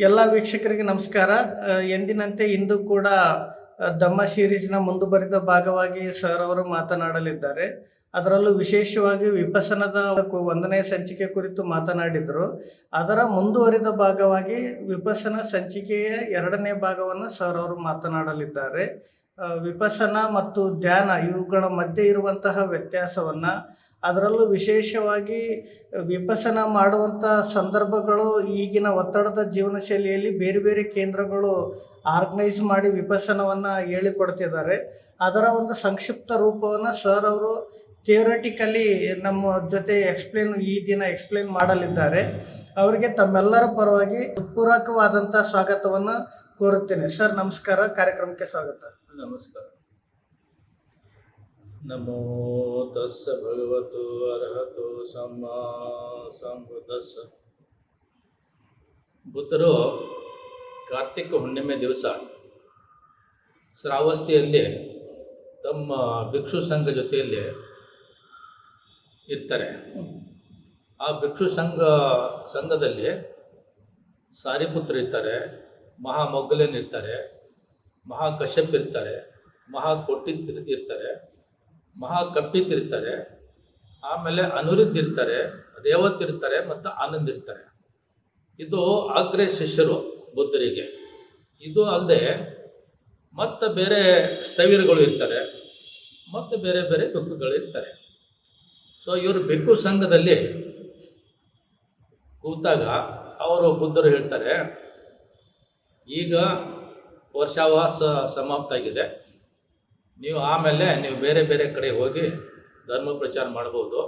ಎಲ್ಲ ವೀಕ್ಷಕರಿಗೆ ನಮಸ್ಕಾರ. ಎಂದಿನಂತೆ ಇಂದು ಕೂಡ ಧಮ್ಮ ಸೀರೀಸ್ನ ಮುಂದುವರಿದ ಭಾಗವಾಗಿ ಸರ್ ಅವರು ಮಾತನಾಡಲಿದ್ದಾರೆ. ಅದರಲ್ಲೂ ವಿಶೇಷವಾಗಿ ವಿಪಸನದ 1ನೇ ಸಂಚಿಕೆ ಕುರಿತು ಮಾತನಾಡಿದರು. ಅದರ ಮುಂದುವರಿದ ಭಾಗವಾಗಿ ವಿಪಸನ ಸಂಚಿಕೆಯ 2ನೇ ಭಾಗವನ್ನು ಸರ್ ಅವರು ಮಾತನಾಡಲಿದ್ದಾರೆ. ವಿಪಸನ ಮತ್ತು ಧ್ಯಾನ ಇವುಗಳ ಮಧ್ಯೆ ಇರುವಂತಹ ವ್ಯತ್ಯಾಸವನ್ನು, ಅದರಲ್ಲೂ ವಿಶೇಷವಾಗಿ ವಿಪಸನ ಮಾಡುವಂಥ ಸಂದರ್ಭಗಳು ಈಗಿನ ಒತ್ತಡದ ಜೀವನ ಶೈಲಿಯಲ್ಲಿ ಬೇರೆ ಬೇರೆ ಕೇಂದ್ರಗಳು ಆರ್ಗನೈಸ್ ಮಾಡಿ ವಿಪಸನವನ್ನು ಹೇಳಿಕೊಡ್ತಿದ್ದಾರೆ. ಅದರ ಒಂದು ಸಂಕ್ಷಿಪ್ತ ರೂಪವನ್ನು ಸರ್ ಅವರು ಥಿಯರಿಟಿಕಲಿ ನಮ್ಮ ಜೊತೆ ಈ ದಿನ ಎಕ್ಸ್ಪ್ಲೇನ್ ಮಾಡಲಿದ್ದಾರೆ. ಅವರಿಗೆ ತಮ್ಮೆಲ್ಲರ ಪರವಾಗಿ ಪೂರಕವಾದಂಥ ಸ್ವಾಗತವನ್ನು ಕೋರುತ್ತೇನೆ. ಸರ್ ನಮಸ್ಕಾರ, ಕಾರ್ಯಕ್ರಮಕ್ಕೆ ಸ್ವಾಗತ. ನಮಸ್ಕಾರ. ನಮೋ ತಸ್ಸ ಭಗವತು ಅರ್ಹತೋ ಸಮ್ಮಾ ಸಂಬುದ್ಧಸ್ಸ. ಬುದ್ಧರು ಕಾರ್ತಿಕ ಹುಣ್ಣಿಮೆ ದಿವಸ ಶ್ರಾವಸ್ತಿಯಲ್ಲಿ ತಮ್ಮ ಭಿಕ್ಷು ಸಂಘ ಜೊತೆಯಲ್ಲಿ ಇರ್ತಾರೆ. ಆ ಭಿಕ್ಷು ಸಂಘದಲ್ಲಿ ಸಾರಿಪುತ್ರ ಇರ್ತಾರೆ, ಮಹಾಮೊಗ್ಗಲೇನ್ ಇರ್ತಾರೆ, ಮಹಾಕಶ್ಯಪ್ ಇರ್ತಾರೆ, ಮಹಾಕೋಟಿತ್ ಇರ್ತಾರೆ, ಮಹಾಕಪ್ಪಿತ್ ಇರ್ತಾರೆ, ಆಮೇಲೆ ಅನುರುದ್ಧ ಇರ್ತಾರೆ, ರೇವತ್ ಇರ್ತಾರೆ ಮತ್ತು ಆನಂದ್ ಇರ್ತಾರೆ. ಇದು ಅಗ್ರ ಶಿಷ್ಯರು ಬುದ್ಧರಿಗೆ. ಇದು ಅಲ್ಲದೆ ಮತ್ತು ಬೇರೆ ಸ್ಥವಿರಗಳು ಇರ್ತಾರೆ ಮತ್ತು ಬೇರೆ ಬೇರೆ ಭಿಕ್ಕುಗಳು ಇರ್ತಾರೆ. ಸೊ ಇವರು ಭಿಕ್ಕು ಸಂಘದಲ್ಲಿ ಕೂತಾಗ ಅವರು ಬುದ್ಧರು ಹೇಳ್ತಾರೆ, ಈಗ ವರ್ಷಾವಾಸ ಸಮಾಪ್ತ ಆಗಿದೆ, ನೀವು ಬೇರೆ ಬೇರೆ ಕಡೆ ಹೋಗಿ ಧರ್ಮ ಪ್ರಚಾರ ಮಾಡ್ಬೋದು,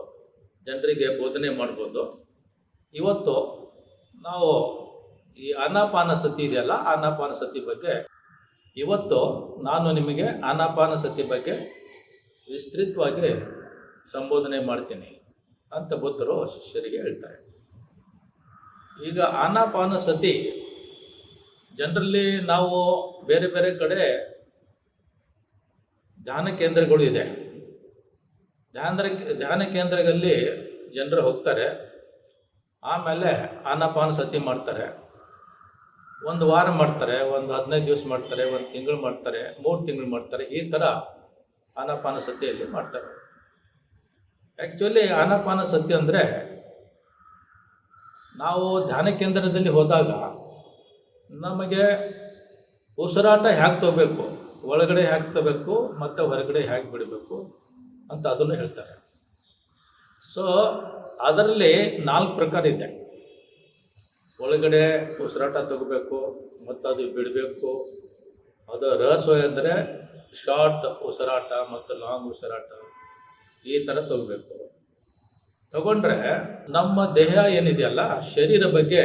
ಜನರಿಗೆ ಬೋಧನೆ ಮಾಡ್ಬೋದು. ಇವತ್ತು ನಾವು ಈ ಆನಾಪಾನ ಸತಿ ಇದೆಯಲ್ಲ, ಆನಾಪಾನ ಸತಿ ಬಗ್ಗೆ ಇವತ್ತು ನಾನು ನಿಮಗೆ ಆನಾಪಾನ ಸತಿ ಬಗ್ಗೆ ವಿಸ್ತೃತವಾಗಿ ಸಂಬೋಧನೆ ಮಾಡ್ತೀನಿ ಅಂತ ಬುದ್ಧರು ಶಿಷ್ಯರಿಗೆ ಹೇಳ್ತಾರೆ. ಈಗ ಆನಾಪಾನ ಸತಿ ಜನರಲ್ಲಿ ನಾವು ಬೇರೆ ಬೇರೆ ಕಡೆ ಧ್ಯಾನ ಕೇಂದ್ರಗಳು ಇದೆ. ಧ್ಯಾನ ಕೇಂದ್ರಗಳಲ್ಲಿ ಜನರು ಹೋಗ್ತಾರೆ, ಆಮೇಲೆ ಆನಾಪಾನ ಸತಿ ಮಾಡ್ತಾರೆ. 1 ವಾರ ಮಾಡ್ತಾರೆ, 15 ದಿವಸ ಮಾಡ್ತಾರೆ, 1 ತಿಂಗಳು ಮಾಡ್ತಾರೆ, 3 ತಿಂಗಳು ಮಾಡ್ತಾರೆ. ಈ ಥರ ಆನಾಪಾನ ಸತಿಯಲ್ಲಿ ಮಾಡ್ತಾರೆ. ಆ್ಯಕ್ಚುಲಿ ಆನಾಪಾನ ಸತಿ ಅಂದರೆ, ನಾವು ಧ್ಯಾನ ಕೇಂದ್ರದಲ್ಲಿ ಹೋದಾಗ ನಮಗೆ ಉಸಿರಾಟ ಹೇಗೆ ತಗೋಬೇಕು, ಒಳಗಡೆ ಹೇಗೆ ತಗೋಬೇಕು ಮತ್ತು ಹೊರಗಡೆ ಹೇಗೆ ಬಿಡಬೇಕು ಅಂತ ಅದನ್ನು ಹೇಳ್ತಾರೆ. ಸೊ ಅದರಲ್ಲಿ 4 ಪ್ರಕಾರ ಇದೆ. ಒಳಗಡೆ ಉಸಿರಾಟ ತಗೋಬೇಕು ಮತ್ತು ಅದು ಬಿಡಬೇಕು. ಅದು ರಹಸ್ಯ ಅಂದರೆ ಶಾರ್ಟ್ ಉಸಿರಾಟ ಮತ್ತು ಲಾಂಗ್ ಉಸಿರಾಟ ಈ ಥರ ತಗೋಬೇಕು. ತಗೊಂಡ್ರೆ ನಮ್ಮ ದೇಹ ಏನಿದೆಯಲ್ಲ, ಶರೀರ ಬಗ್ಗೆ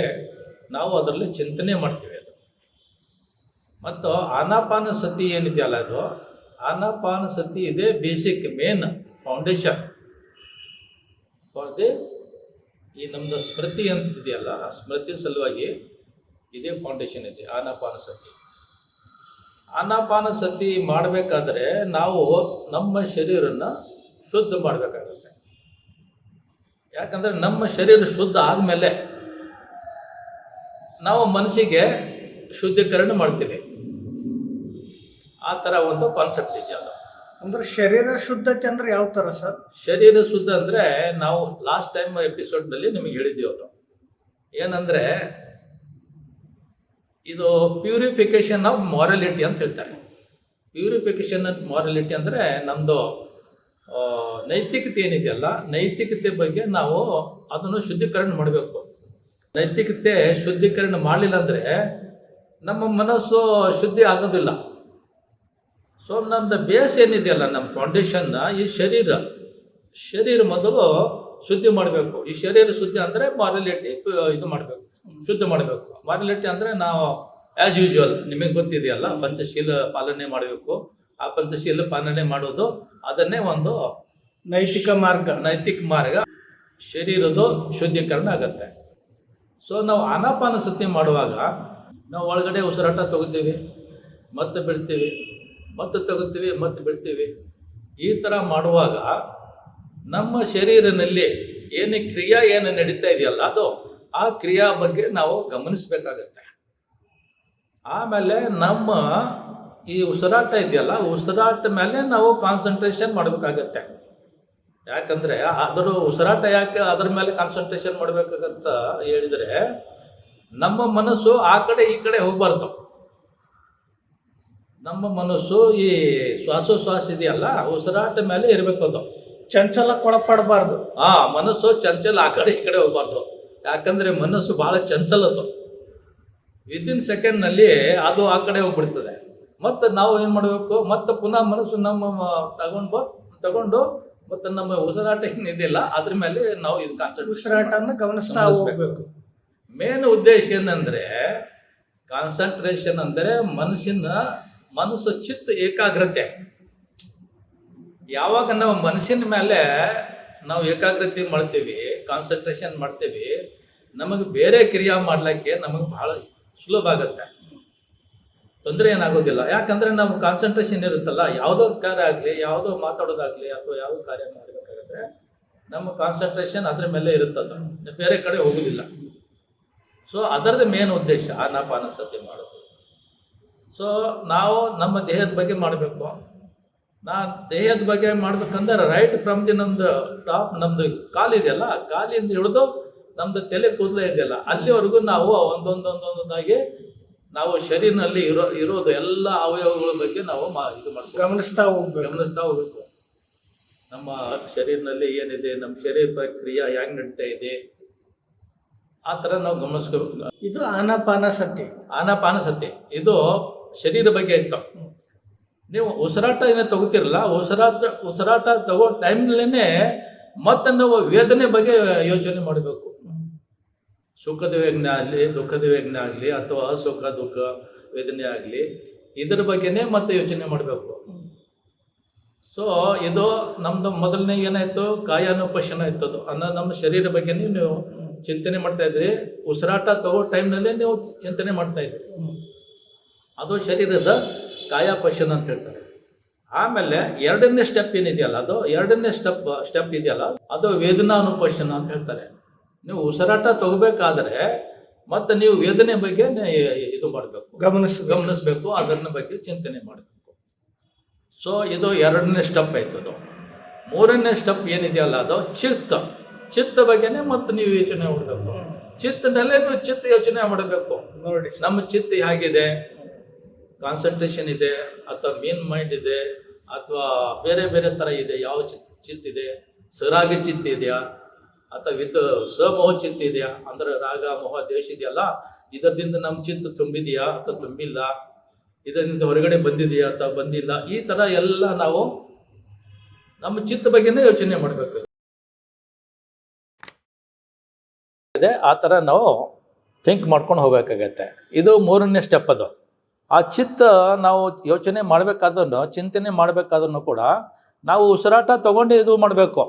ನಾವು ಅದರಲ್ಲಿ ಚಿಂತನೆ ಮಾಡ್ತೀವಿ. ಮತ್ತು ಆನಾಪಾನ ಸತಿ ಏನಿದೆಯಲ್ಲ, ಅದು ಆನಾಪಾನ ಸತಿ ಇದೆ ಬೇಸಿಕ್ ಮೇನ್ ಫೌಂಡೇಶನ್ ಫಾರ್ ಈ ನಮ್ಮದು ಸ್ಮೃತಿ ಅಂತ ಇದೆಯಲ್ಲ, ಆ ಸ್ಮೃತಿ ಸಲುವಾಗಿ ಇದೇ ಫೌಂಡೇಶನ್ ಇದೆ ಆನಾಪಾನ ಸತಿ. ಆನಾಪಾನ ಸತಿ ಮಾಡಬೇಕಾದ್ರೆ ನಾವು ನಮ್ಮ ಶರೀರನ ಶುದ್ಧ ಮಾಡಬೇಕಾಗುತ್ತೆ. ಯಾಕಂದರೆ ನಮ್ಮ ಶರೀರ ಶುದ್ಧ ಆದಮೇಲೆ ನಾವು ಮನಸ್ಸಿಗೆ ಶುದ್ಧೀಕರಣ ಮಾಡ್ತೀವಿ. ಆ ಥರ ಒಂದು ಕಾನ್ಸೆಪ್ಟ್ ಇದೆ. ಅದು ಅಂದ್ರೆ ಶರೀರ ಶುದ್ಧತೆ ಅಂದ್ರೆ ಯಾವ ಥರ ಸರ್? ಶರೀರ ಶುದ್ಧ ಅಂದರೆ ನಾವು ಲಾಸ್ಟ್ ಟೈಮ್ ಎಪಿಸೋಡ್ನಲ್ಲಿ ನಿಮಗೆ ಹೇಳಿದ್ದೀವಿ. ಅದು ಏನಂದರೆ, ಇದು ಪ್ಯೂರಿಫಿಕೇಶನ್ ಆಫ್ ಮಾರಲಿಟಿ ಅಂತ ಹೇಳ್ತಾರೆ. ಪ್ಯೂರಿಫಿಕೇಶನ್ ಆಫ್ ಮಾರಲಿಟಿ ಅಂದರೆ ನಮ್ಮದು ನೈತಿಕತೆ ಏನಿದೆಯಲ್ಲ, ನೈತಿಕತೆ ಬಗ್ಗೆ ನಾವು ಅದನ್ನು ಶುದ್ಧೀಕರಣ ಮಾಡಬೇಕು. ನೈತಿಕತೆ ಶುದ್ಧೀಕರಣ ಮಾಡಲಿಲ್ಲ ಅಂದರೆ ನಮ್ಮ ಮನಸ್ಸು ಶುದ್ಧಿ ಆಗೋದಿಲ್ಲ. ಸೊ ನಮ್ಮದು ಬೇಸ್ ಏನಿದೆಯಲ್ಲ, ನಮ್ಮ ಫೌಂಡೇಶನ್ನ ಈ ಶರೀರ ಮೊದಲು ಶುದ್ಧಿ ಮಾಡಬೇಕು. ಈ ಶರೀರ ಶುದ್ಧಿ ಅಂದರೆ ಮಾರಲಿಟಿ ಇದು ಮಾಡಬೇಕು, ಶುದ್ಧ ಮಾಡಬೇಕು. ಮಾರಲಿಟಿ ಅಂದರೆ ನಾವು ಆ್ಯಸ್ ಯೂಶುವಲ್ ನಿಮಗೆ ಗೊತ್ತಿದೆಯಲ್ಲ, ಪಂಚಶೀಲ ಪಾಲನೆ ಮಾಡಬೇಕು. ಆ ಪಂಚಶೀಲ ಪಾಲನೆ ಮಾಡೋದು ಅದನ್ನೇ ಒಂದು ನೈತಿಕ ಮಾರ್ಗ. ಶರೀರದ ಶುದ್ಧೀಕರಣ ಆಗುತ್ತೆ. ಸೊ ನಾವು ಆನಾಪಾನ ಸತಿ ಮಾಡುವಾಗ ನಾವು ಒಳಗಡೆ ಉಸಿರಾಟ ತಗೋತೀವಿ, ಮತ್ತೆ ಬಿಡ್ತೀವಿ, ಮತ್ತೆ ತಗೋತೀವಿ, ಮತ್ತೆ ಬಿಡ್ತೀವಿ. ಈ ಥರ ಮಾಡುವಾಗ ನಮ್ಮ ಶರೀರನಲ್ಲಿ ಏನು ಕ್ರಿಯಾ ನಡೀತಾ ಇದೆಯಲ್ಲ, ಅದು ಆ ಕ್ರಿಯಾ ಬಗ್ಗೆ ನಾವು ಗಮನಿಸಬೇಕಾಗತ್ತೆ. ಆಮೇಲೆ ನಮ್ಮ ಈ ಉಸಿರಾಟ ಇದೆಯಲ್ಲ, ಉಸಿರಾಟ ಮೇಲೆ ನಾವು ಕಾನ್ಸಂಟ್ರೇಷನ್ ಮಾಡಬೇಕಾಗತ್ತೆ. ಯಾಕಂದರೆ ಅದರ ಉಸಿರಾಟ ಯಾಕೆ ಅದ್ರ ಮೇಲೆ ಕಾನ್ಸಂಟ್ರೇಷನ್ ಮಾಡಬೇಕಾಗಂತ ಹೇಳಿದರೆ, ನಮ್ಮ ಮನಸ್ಸು ಆ ಕಡೆ ಈ ಕಡೆ ಹೋಗ್ಬಾರ್ದು. ನಮ್ಮ ಮನಸ್ಸು ಈ ಶ್ವಾಸೋಶ್ವಾಸ ಇದೆಯಲ್ಲ, ಉಸಿರಾಟ ಮೇಲೆ ಇರಬೇಕು. ಅದು ಚಂಚಲಕ್ಕೊಳಪಡಬಾರ್ದು. ಮನಸ್ಸು ಚಂಚಲ ಆ ಕಡೆ ಈ ಕಡೆ ಹೋಗ್ಬಾರ್ದು. ಯಾಕಂದರೆ ಮನಸ್ಸು ಭಾಳ ಚಂಚಲದು. ವಿದಿನ್ ಸೆಕೆಂಡ್ನಲ್ಲಿ ಅದು ಆ ಕಡೆ ಹೋಗ್ಬಿಡ್ತದೆ. ಮತ್ತು ನಾವು ಏನು ಮಾಡಬೇಕು, ಮತ್ತು ಪುನಃ ಮನಸ್ಸು ನಮ್ಮ ತಗೊಂಡು ಮತ್ತು ನಮ್ಮ ಉಸಿರಾಟ ಏನಿದೆಯಲ್ಲ ಅದ್ರ ಮೇಲೆ ನಾವು ಇದು ಉಸಿರಾಟವನ್ನು ಗಮನಿಸ್ತಾ ಹೋಗ್ಬೇಕು. ಮೇನ್ ಉದ್ದೇಶ ಏನಂದರೆ, ಕಾನ್ಸಂಟ್ರೇಷನ್ ಅಂದರೆ ಮನಸ್ಸು ಚಿತ್ತ ಏಕಾಗ್ರತೆ. ಯಾವಾಗ ನಾವು ಮನಸ್ಸಿನ ಮೇಲೆ ನಾವು ಏಕಾಗ್ರತೆ ಮಾಡ್ತೀವಿ, ಕಾನ್ಸಂಟ್ರೇಷನ್ ಮಾಡ್ತೀವಿ, ನಮಗೆ ಬೇರೆ ಕ್ರಿಯೆ ಮಾಡಲಿಕ್ಕೆ ನಮಗೆ ಬಹಳ ಸುಲಭ ಆಗುತ್ತೆ, ತೊಂದರೆ ಏನಾಗೋದಿಲ್ಲ. ಯಾಕಂದರೆ ನಾವು ಕಾನ್ಸಂಟ್ರೇಷನ್ ಇರುತ್ತಲ್ಲ, ಯಾವುದೋ ಕಾರ್ಯ ಆಗಲಿ, ಯಾವುದೋ ಮಾತಾಡೋದಾಗಲಿ ಅಥವಾ ಯಾವುದೋ ಕಾರ್ಯ ಮಾಡಬೇಕಾದ್ರೆ ನಮ್ಮ ಕಾನ್ಸಂಟ್ರೇಷನ್ ಅದ್ರ ಮೇಲೆ ಇರುತ್ತದ, ಬೇರೆ ಕಡೆ ಹೋಗೋದಿಲ್ಲ. ಸೊ ಅದರದ್ದು ಮೇನ್ ಉದ್ದೇಶ ಆನಾಪಾನಸತಿ ಮಾಡೋದು. ಸೊ ನಾವು ನಮ್ಮ ದೇಹದ ಬಗ್ಗೆ ಮಾಡಬೇಕು. ದೇಹದ ಬಗ್ಗೆ ಮಾಡ್ಬೇಕಂದ್ರೆ ರೈಟ್ ಫ್ರಮ್ ನಮ್ದು ಟಾಪ್, ನಮ್ದು ಕಾಲಿದೆಯಲ್ಲ, ಕಾಲಿಂದ ಹಿಡಿದು ನಮ್ದು ತಲೆ ಕೂದಲೇ ಇದೆಯಲ್ಲ, ಅಲ್ಲಿವರೆಗೂ ನಾವು ಒಂದೊಂದಾಗಿ ನಾವು ಶರೀರನಲ್ಲಿ ಇರೋದು ಎಲ್ಲ ಅವಯವಗಳ ಬಗ್ಗೆ ನಾವು ಇದು ಮಾಡ್ಬೇಕು, ಗಮನಿಸ್ತಾ ಹೋಗ್ಬೇಕು. ನಮ್ಮ ಶರೀರನಲ್ಲಿ ಏನಿದೆ, ನಮ್ಮ ಶರೀರ ಪ್ರಕ್ರಿಯೆ ಹೆಂಗೆ ನಡೀತಾ ಇದೆ, ಆ ಥರ ನಾವು ಗಮನಿಸ್ಕೋಬೇಕು. ಇದು ಆನಾಪಾನಸತಿ. ಇದು ಶರೀರ ಬಗ್ಗೆ ಇತ್ತು. ನೀವು ಉಸಿರಾಟ ಏನೋ ತಗೋತಿರಲ್ಲ, ಉಸಿರಾಟ ತಗೋ ಟೈಮ್ನಲ್ಲೇ ಮತ್ತೆ ನಾವು ವೇದನೆ ಬಗ್ಗೆ ಯೋಚನೆ ಮಾಡಬೇಕು. ಸುಖದ ವೇದನೆ ಆಗಲಿ, ದುಃಖದ ವೇದನೆ ಆಗಲಿ, ಅಥವಾ ಅಸುಖ ದುಃಖ ವೇದನೆ ಆಗಲಿ, ಇದರ ಬಗ್ಗೆನೇ ಮತ್ತೆ ಯೋಚನೆ ಮಾಡಬೇಕು. ಸೊ ಇದು ನಮ್ಮದು ಮೊದಲನೇ ಏನಾಯಿತು, ಕಾಯಾನುಪಶನ ಇತ್ತದು ಅನ್ನೋ ನಮ್ಮ ಶರೀರ ಬಗ್ಗೆನೇ ನೀವು ಚಿಂತನೆ ಮಾಡ್ತಾ ಇದ್ರಿ. ಉಸಿರಾಟ ತಗೋ ಟೈಮ್ನಲ್ಲೇ ನೀವು ಚಿಂತನೆ ಮಾಡ್ತಾ ಇದ್ರಿ. ಅದು ಶರೀರದ ಕಾಯಾಪಶನ ಅಂತ ಹೇಳ್ತಾರೆ. ಆಮೇಲೆ ಎರಡನೇ ಸ್ಟೆಪ್ ಏನಿದೆಯಲ್ಲ, ಎರಡನೇ ಸ್ಟೆಪ್ ಇದೆಯಲ್ಲ, ಅದು ವೇದನಾನುಪಶನ ಅಂತ ಹೇಳ್ತಾರೆ. ನೀವು ಉಸಿರಾಟ ತಗೋಬೇಕಾದ್ರೆ ಮತ್ತು ನೀವು ವೇದನೆ ಬಗ್ಗೆ ಇದು ಮಾಡಬೇಕು, ಗಮನಿಸಬೇಕು, ಅದನ್ನ ಬಗ್ಗೆ ಚಿಂತನೆ ಮಾಡಬೇಕು. ಸೊ ಇದು ಎರಡನೇ ಸ್ಟೆಪ್ ಆಯ್ತದು. ಮೂರನೇ ಸ್ಟೆಪ್ ಏನಿದೆಯಲ್ಲ, ಅದು ಚಿತ್ತ ಬಗ್ಗೆನೇ ಮತ್ತು ನೀವು ಯೋಚನೆ ಮಾಡಬೇಕು. ಚಿತ್ತದಲ್ಲೇ ನೀವು ಚಿತ್ತ ಯೋಚನೆ ಮಾಡಬೇಕು. ನೋಡಿ, ನಮ್ಮ ಚಿತ್ತ ಹೇಗಿದೆ, ಕಾನ್ಸಂಟ್ರೇಷನ್ ಇದೆ ಅಥವಾ ಮೇನ್ ಮೈಂಡ್ ಇದೆ ಅಥವಾ ಬೇರೆ ಬೇರೆ ಥರ ಇದೆ, ಯಾವ ಚಿತ್ತ ಇದೆ, ಸರಾಗಿ ಚಿತ್ತ ಇದೆಯಾ ಅಥವಾ ಸಮೋಹ ಚಿತ್ತ ಇದೆಯಾ, ಅಂದ್ರೆ ರಾಗ ಮೋಹ ದ್ವೇಷ ಇದೆಯಲ್ಲ, ಇದರಿಂದ ನಮ್ಮ ಚಿತ್ತ ತುಂಬಿದೆಯಾ ಅಥವಾ ತುಂಬಿಲ್ಲ, ಇದರಿಂದ ಹೊರಗಡೆ ಬಂದಿದೆಯಾ ಅಥವಾ ಬಂದಿಲ್ಲ, ಈ ಥರ ಎಲ್ಲ ನಾವು ನಮ್ಮ ಚಿತ್ತ ಬಗ್ಗೆನೇ ಯೋಚನೆ ಮಾಡಬೇಕು. ಆ ಥರ ನಾವು ಥಿಂಕ್ ಮಾಡ್ಕೊಂಡು ಹೋಗ್ಬೇಕಾಗತ್ತೆ. ಇದು ಮೂರನೇ ಸ್ಟೆಪ್. ಅದು ಆ ಚಿತ್ತ ನಾವು ಯೋಚನೆ ಮಾಡಬೇಕಾದ್ರೂ, ಚಿಂತನೆ ಮಾಡಬೇಕಾದ್ರೂ ಕೂಡ ನಾವು ಉಸಿರಾಟ ತಗೊಂಡು ಇದು ಮಾಡಬೇಕು.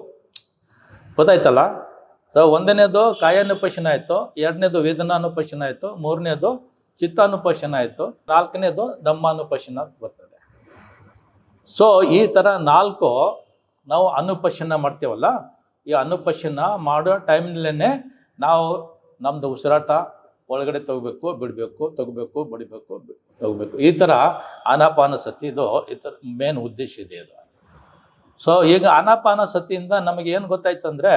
ಗೊತ್ತಾಯ್ತಲ್ಲ? ಒಂದನೇದು ಕಾಯಾನುಪಶನ ಆಯಿತು, ಎರಡನೇದು ವೇದನಾನುಪಶನ ಆಯಿತು, ಮೂರನೇದು ಚಿತ್ತಾನುಪಶನ ಆಯಿತು, ನಾಲ್ಕನೇದು ಧಮ್ಮಾನುಪಶನ ಬರ್ತದೆ. ಸೊ ಈ ಥರ 4 ನಾವು ಅನುಪಶನ ಮಾಡ್ತೀವಲ್ಲ, ಈ ಅನುಪಶನ ಮಾಡೋ ಟೈಮ್ನಲ್ಲೇ ನಾವು ನಮ್ಮದು ಉಸಿರಾಟ ಒಳಗಡೆ ತಗೋಬೇಕು, ಬಿಡಬೇಕು, ತಗೋಬೇಕು, ಬಡಿಬೇಕು, ತಗೋಬೇಕು. ಈ ಥರ ಆನಾಪಾನಸತಿ ಇದು ಈ ಥರ ಮೇನ್ ಉದ್ದೇಶ ಇದೆ ಅದು. ಸೊ ಈಗ ಆನಾಪಾನಸತಿಯಿಂದ ನಮಗೇನು ಗೊತ್ತಾಯ್ತಂದರೆ,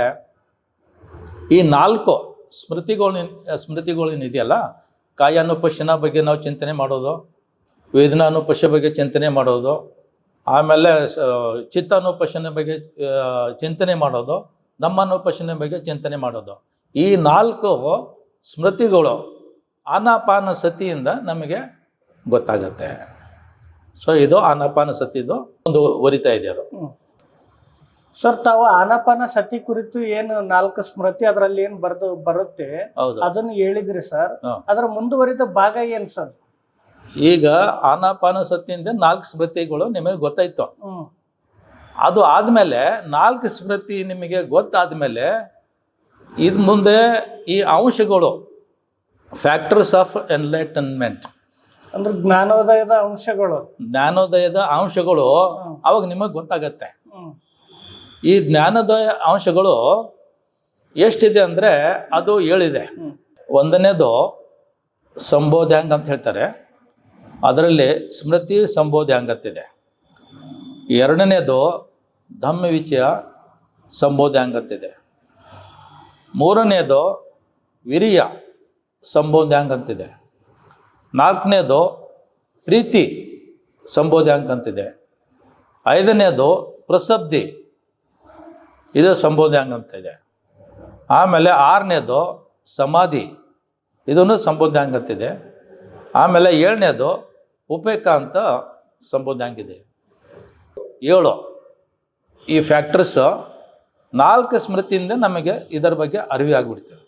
ಈ 4 ಸ್ಮೃತಿಗಳೇನಿದೆಯಲ್ಲ, ಕಾಯಾನುಪಶನ ಬಗ್ಗೆ ನಾವು ಚಿಂತನೆ ಮಾಡೋದು, ವೇದನಾನುಪಶ ಬಗ್ಗೆ ಚಿಂತನೆ ಮಾಡೋದು, ಆಮೇಲೆ ಚಿತ್ತಾನುಪಶನ ಬಗ್ಗೆ ಚಿಂತನೆ ಮಾಡೋದು, ಧಮ್ಮಾನುಪಶನ ಬಗ್ಗೆ ಚಿಂತನೆ ಮಾಡೋದು, ಈ 4 ಸ್ಮೃತಿಗಳು ಆನಾಪಾನಸತಿಯಿಂದ ನಮಗೆ ಗೊತ್ತಾಗತ್ತೆ. ಸೊ ಇದು ಆನಾಪಾನಸತಿದು ಒಂದು ವರಿತಾ ಇದೆ ಅದು. ಸರ್, ತಾವು ಆನಾಪಾನಸತಿ ಕುರಿತು ಏನು 4 ಸ್ಮೃತಿ ಅದರಲ್ಲಿ ಏನು ಬರುತ್ತೆ, ಹೌದು, ಅದನ್ನು ಹೇಳಿದ್ರಿ ಸರ್. ಅದರ ಮುಂದುವರಿದ ಭಾಗ ಏನು ಸರ್? ಈಗ ಆನಾಪಾನಸತಿಯಿಂದ 4 ಸ್ಮೃತಿಗಳು ನಿಮಗೆ ಗೊತ್ತಾಯ್ತು. ಅದು ಆದಮೇಲೆ 4 ಸ್ಮೃತಿ ನಿಮಗೆ ಗೊತ್ತಾದ್ಮೇಲೆ ಇದು ಮುಂದೆ ಈ ಅಂಶಗಳು, ಫ್ಯಾಕ್ಟರ್ಸ್ ಆಫ್ ಎನ್ಲೈಟನ್ಮೆಂಟ್ ಅಂದ್ರೆ ಜ್ಞಾನೋದಯದ ಅಂಶಗಳು ಅವಾಗ ನಿಮಗೆ ಗೊತ್ತಾಗತ್ತೆ. ಈ ಜ್ಞಾನೋದಯ ಅಂಶಗಳು ಎಷ್ಟಿದೆ ಅಂದರೆ ಅದು 7 ಇದೆ. ಒಂದನೇದು ಸಂಬೋಧ್ಯಾಂಗ ಅಂತ ಹೇಳ್ತಾರೆ, ಅದರಲ್ಲಿ ಸ್ಮೃತಿ ಸಂಬೋಧಿ ಅಂಗತ್ತಿದೆ. ಎರಡನೇದು ಧಮ್ಮವಿಚಯ ಸಂಬೋಧಿ ಅಂಗತ್ತಿದೆ. ಮೂರನೇದು ವಿರಿಯ ಸಂಬೋಧಾಂಗ ಅಂತಿದೆ. ನಾಲ್ಕನೇದು ಪ್ರೀತಿ ಸಂಬೋಧಾಂಗ ಅಂತಿದೆ. ಐದನೇದು ಪ್ರಸಬ್ಧಿ, ಇದು ಸಂಬೋಧಾಂಗ ಅಂತಿದೆ. ಆಮೇಲೆ ಆರನೇದು ಸಮಾಧಿ, ಇದನ್ನು ಸಂಬೋಧಾಂಗ ಅಂತಿದೆ. ಆಮೇಲೆ ಏಳನೇದು ಉಪೇಕ ಅಂತ ಸಂಬೋಧಾಂಗ ಇದೆ. 7 ಈ ಫ್ಯಾಕ್ಟರ್ಸ್ 4 ಸ್ಮೃತಿಯಿಂದ ನಮಗೆ ಇದರ ಬಗ್ಗೆ ಅರಿವಾಗ್ಬಿಡ್ತದೆ.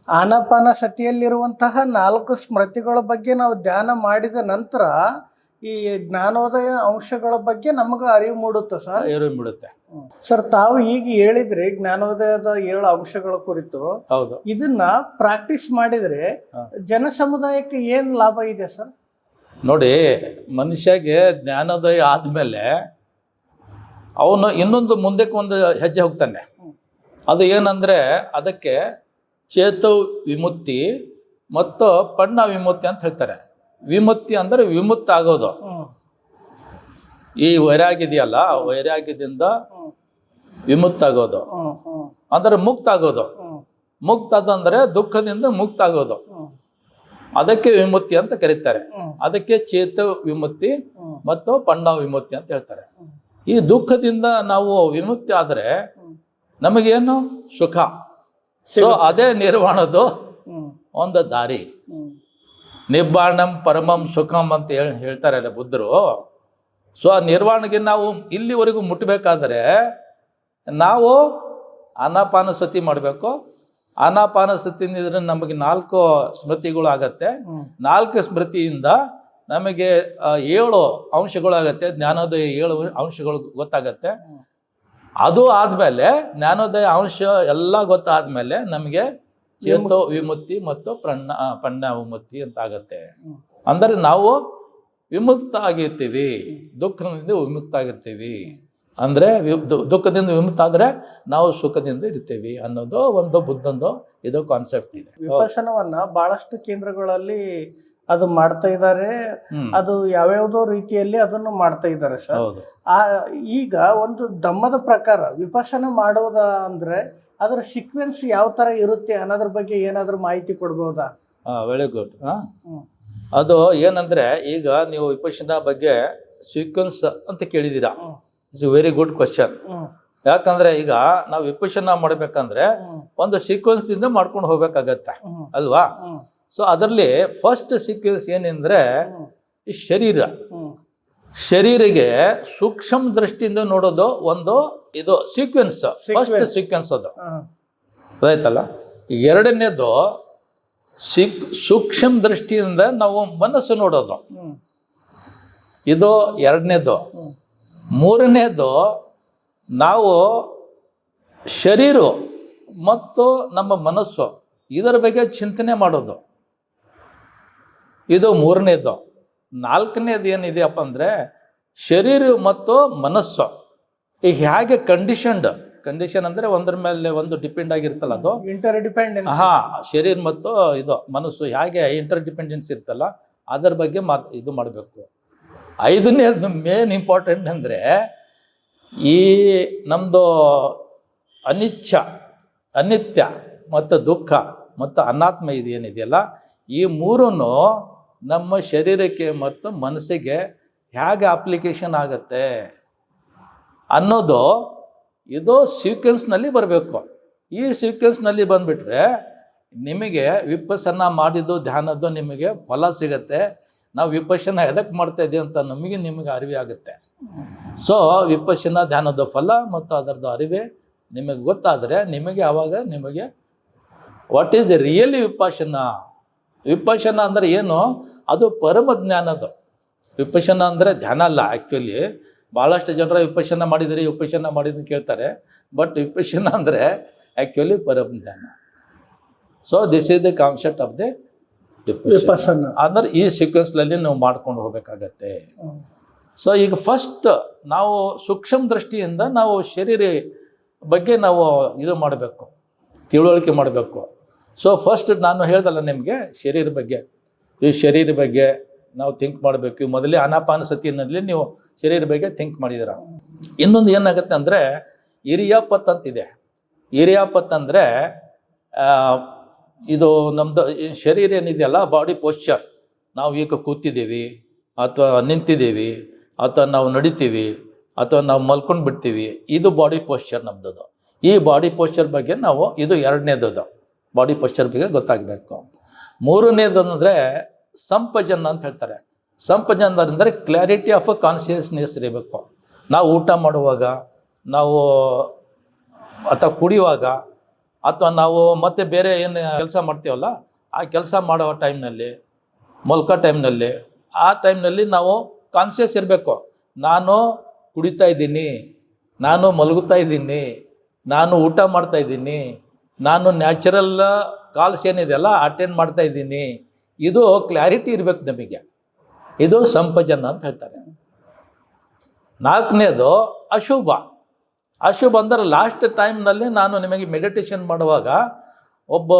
ಆನಾಪಾನ ಸತಿಯಲ್ಲಿರುವಂತಹ 4 ಸ್ಮೃತಿಗಳ ಬಗ್ಗೆ ನಾವು ಧ್ಯಾನ ಮಾಡಿದ ನಂತರ ಈ ಜ್ಞಾನೋದಯ ಅಂಶಗಳ ಬಗ್ಗೆ ನಮಗೆ ಅರಿವು ಮೂಡುತ್ತೆ ಸರ್. ಅರಿವು ಮೂಡುತ್ತೆ ಸರ್. ತಾವು ಈಗ ಹೇಳಿದ್ರಿ ಜ್ಞಾನೋದಯದ 7 ಅಂಶಗಳ ಕುರಿತು. ಹೌದು. ಇದನ್ನ ಪ್ರಾಕ್ಟೀಸ್ ಮಾಡಿದ್ರೆ ಜನ ಸಮುದಾಯಕ್ಕೆ ಏನ್ ಲಾಭ ಇದೆ ಸರ್? ನೋಡಿ, ಮನುಷ್ಯಗೆ ಜ್ಞಾನೋದಯ ಆದಮೇಲೆ ಅವನು ಇನ್ನೊಂದು ಮುಂದಕ್ಕೆ ಒಂದು ಹೆಜ್ಜೆ ಹೋಗ್ತಾನೆ. ಅದು ಏನಂದರೆ ಅದಕ್ಕೆ ಚೇತು ವಿಮುಕ್ತಿ ಮತ್ತು ಪಣ್ಣ ವಿಮುಕ್ತಿ ಅಂತ ಹೇಳ್ತಾರೆ. ವಿಮುಕ್ತಿ ಅಂದರೆ ವಿಮುಕ್ತ ಆಗೋದು. ಈ ವೈರಾಗ್ಯದೆಯಲ್ಲ, ವೈರಾಗ್ಯದಿಂದ ವಿಮುಕ್ತ ಆಗೋದು ಅಂದರೆ ಮುಕ್ತ ಆಗೋದು. ಮುಕ್ತ ಅದಂದರೆ ದುಃಖದಿಂದ ಮುಕ್ತ ಆಗೋದು, ಅದಕ್ಕೆ ವಿಮುಕ್ತಿ ಅಂತ ಕರೀತಾರೆ. ಅದಕ್ಕೆ ಚೇತ ವಿಮುಕ್ತಿ ಮತ್ತು ಪಣ್ಣ ವಿಮುಕ್ತಿ ಅಂತ ಹೇಳ್ತಾರೆ. ಈ ದುಃಖದಿಂದ ನಾವು ವಿಮುಕ್ತಿ ಆದರೆ ನಮಗೇನು ಸುಖ. ಸೊ ಅದೇ ನಿರ್ವಾಣದ್ದು ಒಂದು ದಾರಿ. ನಿಬ್ಬಾಣಂ ಪರಮಂ ಸುಖಂ ಅಂತ ಹೇಳ್ತಾರಲ್ಲ ಬುದ್ಧರು. ಸೊ ಆ ನಿರ್ವಾಣಕ್ಕೆ ನಾವು ಇಲ್ಲಿವರೆಗೂ ಮುಟ್ಟಬೇಕಾದ್ರೆ ನಾವು ಆನಾಪಾನ ಸತಿ ಮಾಡಬೇಕು. ಆನಾಪಾನ ಸತಿಯಿಂದ ನಮಗೆ 4 ಸ್ಮೃತಿಗಳು ಆಗತ್ತೆ. 4 ಸ್ಮೃತಿಯಿಂದ ನಮಗೆ 7 ಅಂಶಗಳಾಗತ್ತೆ. ಜ್ಞಾನೋದಯ 7 ಅಂಶಗಳು ಗೊತ್ತಾಗತ್ತೆ. ಅದು ಆದಮೇಲೆ ಜ್ಞಾನೋದಯ ಅಂಶ ಎಲ್ಲ ಗೊತ್ತಾದ್ಮೇಲೆ ನಮಗೆ ಚೇತೋ ವಿಮುಕ್ತಿ ಮತ್ತು ಪಣ್ಣ ವಿಮುಕ್ತಿ ಅಂತ ಆಗತ್ತೆ. ಅಂದರೆ ನಾವು ವಿಮುಕ್ತ ಆಗಿರ್ತೀವಿ, ದುಃಖದಿಂದ ವಿಮುಕ್ತ ಆಗಿರ್ತೀವಿ. ಅಂದರೆ ದುಃಖದಿಂದ ವಿಮುಕ್ತ ಆದರೆ ನಾವು ಸುಖದಿಂದ ಇರ್ತೀವಿ ಅನ್ನೋದು ಒಂದು ಬುದ್ಧಂದು ಇದು ಕಾನ್ಸೆಪ್ಟ್ ಇದೆ. ವಿಪಶ್ಯನವನ್ನ ಬಹಳಷ್ಟು ಕೇಂದ್ರಗಳಲ್ಲಿ ಅದು ಮಾಡ್ತಾ ಇದ್ದಾರೆ. ಅದು ಯಾವ್ಯಾವುದೋ ರೀತಿಯಲ್ಲಿ ಅದನ್ನು ಮಾಡ್ತಾ ಇದ್ದಾರೆ ಸರ್. ಈಗ ಒಂದು ಧಮ್ಮದ ಪ್ರಕಾರ ವಿಪಶ್ಯನ ಮಾಡೋದ ಅಂದ್ರೆ ಅದರ ಸೀಕ್ವೆನ್ಸ್ ಯಾವ ತರ ಇರುತ್ತೆ ಅನ್ನೋದ್ರ ಬಗ್ಗೆ ಏನಾದ್ರೂ ಮಾಹಿತಿ ಕೊಡ್ಬೋದಾ? Very good. ಅದು ಏನಂದ್ರೆ, ಈಗ ನೀವು ವಿಪಶ್ಯನ ಬಗ್ಗೆ ಸೀಕ್ವೆನ್ಸ್ ಅಂತ ಕೇಳಿದ್ದೀರಾ. It's very good question. ಯಾಕಂದ್ರೆ ಈಗ ನಾವು ವಿಪಶ್ಯನ ಮಾಡ್ಬೇಕಂದ್ರೆ ಒಂದು ಸೀಕ್ವೆನ್ಸ್ ದಿಂದ ಮಾಡ್ಕೊಂಡು ಹೋಗ್ಬೇಕಾಗತ್ತೆ ಅಲ್ವಾ? ಸೊ ಅದರಲ್ಲಿ ಫಸ್ಟ್ ಸೀಕ್ವೆನ್ಸ್ ಏನಂದ್ರೆ ಈ ಶರೀರಿಗೆ ಸೂಕ್ಷ್ಮ ದೃಷ್ಟಿಯಿಂದ ನೋಡೋದು ಒಂದು ಇದು ಸೀಕ್ವೆನ್ಸ್. ಫಸ್ಟ್ ಸೀಕ್ವೆನ್ಸ್ ಅದು ಆಯ್ತಲ್ಲ. ಎರಡನೇದು ಸೂಕ್ಷ್ಮ ದೃಷ್ಟಿಯಿಂದ ನಾವು ಮನಸ್ಸು ನೋಡೋದು, ಇದು ಎರಡನೇದು. ಮೂರನೇದು ನಾವು ಶರೀರ ಮತ್ತು ನಮ್ಮ ಮನಸ್ಸು ಇದರ ಬಗ್ಗೆ ಚಿಂತನೆ ಮಾಡೋದು, ಇದು ಮೂರನೇದು. ನಾಲ್ಕನೇದು ಏನಿದೆಯಪ್ಪ ಅಂದರೆ ಶರೀರ ಮತ್ತು ಮನಸ್ಸು ಈಗ ಹೇಗೆ ಕಂಡೀಷನ್ ಅಂದರೆ ಒಂದ್ರ ಮೇಲೆ ಒಂದು ಡಿಪೆಂಡ್ ಆಗಿರ್ತಲ್ಲ, ಅದು ಇಂಟರ್ ಡಿಪೆಂಡೆನ್ಸ್. ಶರೀರ ಮತ್ತು ಇದು ಮನಸ್ಸು ಹೇಗೆ ಇಂಟರ್ ಡಿಪೆಂಡೆನ್ಸ್ ಇರ್ತಲ್ಲ ಅದರ ಬಗ್ಗೆ ಇದು ಮಾಡಬೇಕು. ಐದನೇದು ಮೇನ್ ಇಂಪಾರ್ಟೆಂಟ್ ಅಂದರೆ ಈ ನಮ್ಮದು ಅನಿತ್ಯ ಮತ್ತು ದುಃಖ ಮತ್ತು ಅನಾತ್ಮ ಇದೇನಿದೆಯಲ್ಲ, ಈ ಮೂರನ್ನು ನಮ್ಮ ಶರೀರಕ್ಕೆ ಮತ್ತು ಮನಸ್ಸಿಗೆ ಹೇಗೆ ಅಪ್ಲಿಕೇಶನ್ ಆಗುತ್ತೆ ಅನ್ನೋದು ಇದು ಸೀಕ್ವೆನ್ಸ್ನಲ್ಲಿ ಬರಬೇಕು. ಈ ಸೀಕ್ವೆನ್ಸ್ನಲ್ಲಿ ಬಂದುಬಿಟ್ರೆ ನಿಮಗೆ ವಿಪಶ್ಯನ ಮಾಡಿದ್ದು ಧ್ಯಾನದ್ದು ನಿಮಗೆ ಫಲ ಸಿಗುತ್ತೆ. ನಾವು ವಿಪಶ್ಯನ ಎದಕ್ಕೆ ಮಾಡ್ತಾ ಇದ್ದೀವಿ ಅಂತ ನಿಮಗೆ ಅರಿವೆ ಆಗುತ್ತೆ. ಸೊ ವಿಪಶ್ಯನ ಧ್ಯಾನದ ಫಲ ಮತ್ತು ಅದರದ್ದು ಅರಿವೆ ನಿಮಗೆ ಗೊತ್ತಾದರೆ ನಿಮಗೆ ಆವಾಗ ನಿಮಗೆ ವಾಟ್ ಈಸ್ ರಿಯಲಿ ವಿಪಶ್ಯನ ಅಂದರೆ ಏನು, ಅದು ಪರಮ ಜ್ಞಾನದು. ವಿಪಶ್ಯನ ಅಂದರೆ ಧ್ಯಾನ ಅಲ್ಲ. ಆ್ಯಕ್ಚುಲಿ ಭಾಳಷ್ಟು ಜನರ ವಿಪಶ್ಯನ ಮಾಡಿದ್ರೆ ಕೇಳ್ತಾರೆ. ಬಟ್ ವಿಪಶ್ಯನ ಅಂದರೆ ಆ್ಯಕ್ಚುಲಿ ಪರಮ ಜ್ಞಾನ. So this is the concept of the Vipassana. ಅಂದರೆ ಈ ಸೀಕ್ವೆನ್ಸ್ನಲ್ಲಿ ನಾವು ಮಾಡ್ಕೊಂಡು ಹೋಗಬೇಕಾಗತ್ತೆ. ಸೊ ಈಗ ಫಸ್ಟ್ ನಾವು ಸೂಕ್ಷ್ಮ ದೃಷ್ಟಿಯಿಂದ ನಾವು ಶರೀರ ಬಗ್ಗೆ ನಾವು ಇದು ಮಾಡಬೇಕು, ತಿಳುವಳಿಕೆ ಮಾಡಬೇಕು. ಸೊ ಫಸ್ಟ್ ನಾನು ಹೇಳ್ದಲ್ಲ ನಿಮಗೆ ಶರೀರ ಬಗ್ಗೆ, ಈ ಶರೀರ ಬಗ್ಗೆ ನಾವು ಥಿಂಕ್ ಮಾಡಬೇಕು. ಮೊದಲೇ ಆನಾಪಾನಸತಿಯಲ್ಲಿ ನೀವು ಶರೀರ ಬಗ್ಗೆ ಥಿಂಕ್ ಮಾಡಿದ್ದೀರ. ಇನ್ನೊಂದು ಏನಾಗುತ್ತೆ ಅಂದರೆ ಇರಿಯಾಪತ್ ಅಂತಿದೆ. ಇರಿಯಾಪತ್ ಅಂದರೆ ಇದು ನಮ್ಮದು ಶರೀರ ಏನಿದೆಯಲ್ಲ, ಬಾಡಿ ಪೋಶ್ಚರ್. ನಾವು ಈಗ ಕೂತಿದ್ದೀವಿ ಅಥವಾ ನಿಂತಿದ್ದೀವಿ ಅಥವಾ ನಾವು ನಡಿತೀವಿ ಅಥವಾ ನಾವು ಮಲ್ಕೊಂಡು ಬಿಡ್ತೀವಿ, ಇದು ಬಾಡಿ ಪೋಶ್ಚರ್ ನಮ್ಮದು. ಈ ಬಾಡಿ ಪೋಶ್ಚರ್ ಬಗ್ಗೆ ನಾವು, ಇದು ಎರಡನೇದು ಬಾಡಿ ಪೋಶ್ಚರ್ ಬಗ್ಗೆ ಗೊತ್ತಾಗಬೇಕು. ಮೂರನೇದು ಅಂದರೆ ಸಂಪಜನ್ ಅಂತ ಹೇಳ್ತಾರೆ. ಸಂಪಜನ್ ಅಂದರೆ ಕ್ಲಾರಿಟಿ ಆಫ್ ಕಾನ್ಷಿಯಸ್ನೆಸ್ ಇರಬೇಕು. ನಾವು ಊಟ ಮಾಡುವಾಗ, ನಾವು ಅಥವಾ ಕುಡಿಯುವಾಗ, ಅಥವಾ ನಾವು ಮತ್ತೆ ಬೇರೆ ಏನು ಕೆಲಸ ಮಾಡ್ತೀವಲ್ಲ, ಆ ಕೆಲಸ ಮಾಡೋ ಟೈಮ್ನಲ್ಲಿ, ಮಲ್ಕೋ ಟೈಮ್ನಲ್ಲಿ, ಆ ಟೈಮ್ನಲ್ಲಿ ನಾವು ಕಾನ್ಷಿಯಸ್ ಇರಬೇಕು. ನಾನು ಕುಡಿತಾ ಇದ್ದೀನಿ, ನಾನು ಮಲಗುತ್ತಾ ಇದ್ದೀನಿ, ನಾನು ಊಟ ಮಾಡ್ತಾ ಇದ್ದೀನಿ, ನಾನು ನ್ಯಾಚುರಲ್ ಕಾಲ್ಸ್ ಏನಿದೆಯಲ್ಲ ಅಟೆಂಡ್ ಮಾಡ್ತಾ ಇದ್ದೀನಿ. ಇದು ಕ್ಲಾರಿಟಿ ಇರಬೇಕು ನಮಗೆ. ಇದು ಸಂಪಜನ ಅಂತ ಹೇಳ್ತಾರೆ. ನಾಲ್ಕನೇದು ಅಶುಭ. ಅಶುಭ ಅಂದರೆ ಲಾಸ್ಟ್ ಟೈಮ್ನಲ್ಲಿ ನಾನು ನಿಮಗೆ ಮೆಡಿಟೇಷನ್ ಮಾಡುವಾಗ ಒಬ್ಬ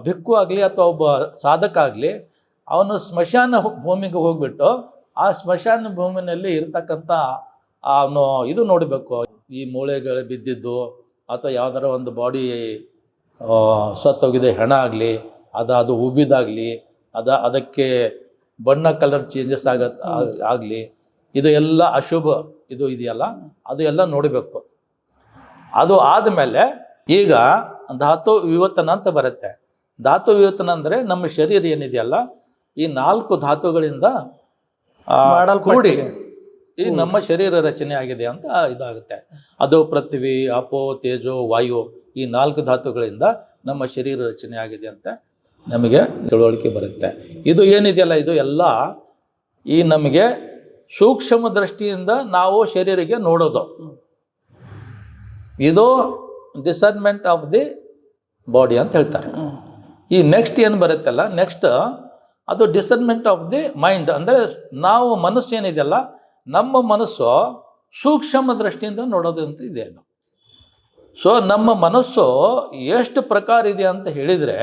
ಭಿಕ್ಕು ಆಗಲಿ ಅಥವಾ ಒಬ್ಬ ಸಾಧಕ ಆಗಲಿ, ಅವನು ಸ್ಮಶಾನ ಭೂಮಿಗೆ ಹೋಗ್ಬಿಟ್ಟು ಆ ಸ್ಮಶಾನ ಭೂಮಿನಲ್ಲಿ ಇರ್ತಕ್ಕಂಥ ಅವನು ಇದು ನೋಡಬೇಕು. ಈ ಮೂಳೆಗಳು ಬಿದ್ದಿದ್ದು ಅಥವಾ ಯಾವ್ದಾರ ಒಂದು ಬಾಡಿ ಸತ್ತೋಗಿದೆ ಹೆಣ ಆಗಲಿ, ಅದು ಉಬ್ಬಿದಾಗಲಿ, ಅದಕ್ಕೆ ಬಣ್ಣ ಕಲರ್ ಚೇಂಜಸ್ ಆಗಲಿ, ಇದು ಎಲ್ಲ ಅಶುಭ ಇದು ಇದೆಯಲ್ಲ, ಅದು ಎಲ್ಲ ನೋಡಬೇಕು. ಅದು ಆದಮೇಲೆ ಈಗ ಧಾತು ವಿವರ್ತನ ಅಂತ ಬರುತ್ತೆ. ಧಾತು ವಿವರ್ತನ ಅಂದರೆ ನಮ್ಮ ಶರೀರ ಏನಿದೆಯಲ್ಲ, ಈ 4 ಧಾತುಗಳಿಂದ ಕೂಡಿ ಈ ನಮ್ಮ ಶರೀರ ರಚನೆ ಆಗಿದೆ ಅಂತ ಇದಾಗುತ್ತೆ. ಅದು ಪೃಥ್ವಿ, ಅಪೋ, ತೇಜೋ, ವಾಯು, ಈ 4 ಧಾತುಗಳಿಂದ ನಮ್ಮ ಶರೀರ ರಚನೆ ಆಗಿದೆ ಅಂತ ನಮಗೆ ತಿಳುವಳಿಕೆ ಬರುತ್ತೆ. ಇದು ಏನಿದೆಯಲ್ಲ, ಇದು ಎಲ್ಲ ಈ ನಮಗೆ ಸೂಕ್ಷ್ಮ ದೃಷ್ಟಿಯಿಂದ ನಾವು ಶರೀರಕ್ಕೆ ನೋಡೋದು. ಇದು ಡಿಸರ್ನ್ಮೆಂಟ್ ಆಫ್ ದಿ ಬಾಡಿ ಅಂತ ಹೇಳ್ತಾರೆ. ಈ ನೆಕ್ಸ್ಟ್ ಏನು ಬರುತ್ತಲ್ಲ, ನೆಕ್ಸ್ಟ್ ಅದು ಡಿಸರ್ನ್ಮೆಂಟ್ ಆಫ್ ದಿ ಮೈಂಡ್. ಅಂದರೆ ನಾವು ಮನಸ್ಸು ಏನಿದೆಯಲ್ಲ, ನಮ್ಮ ಮನಸ್ಸು ಸೂಕ್ಷ್ಮ ದೃಷ್ಟಿಯಿಂದ ನೋಡೋದು ಅಂತ ಇದೆ. ಅದು ಸೊ ನಮ್ಮ ಮನಸ್ಸು ಎಷ್ಟು ಪ್ರಕಾರ ಇದೆ ಅಂತ ಹೇಳಿದರೆ,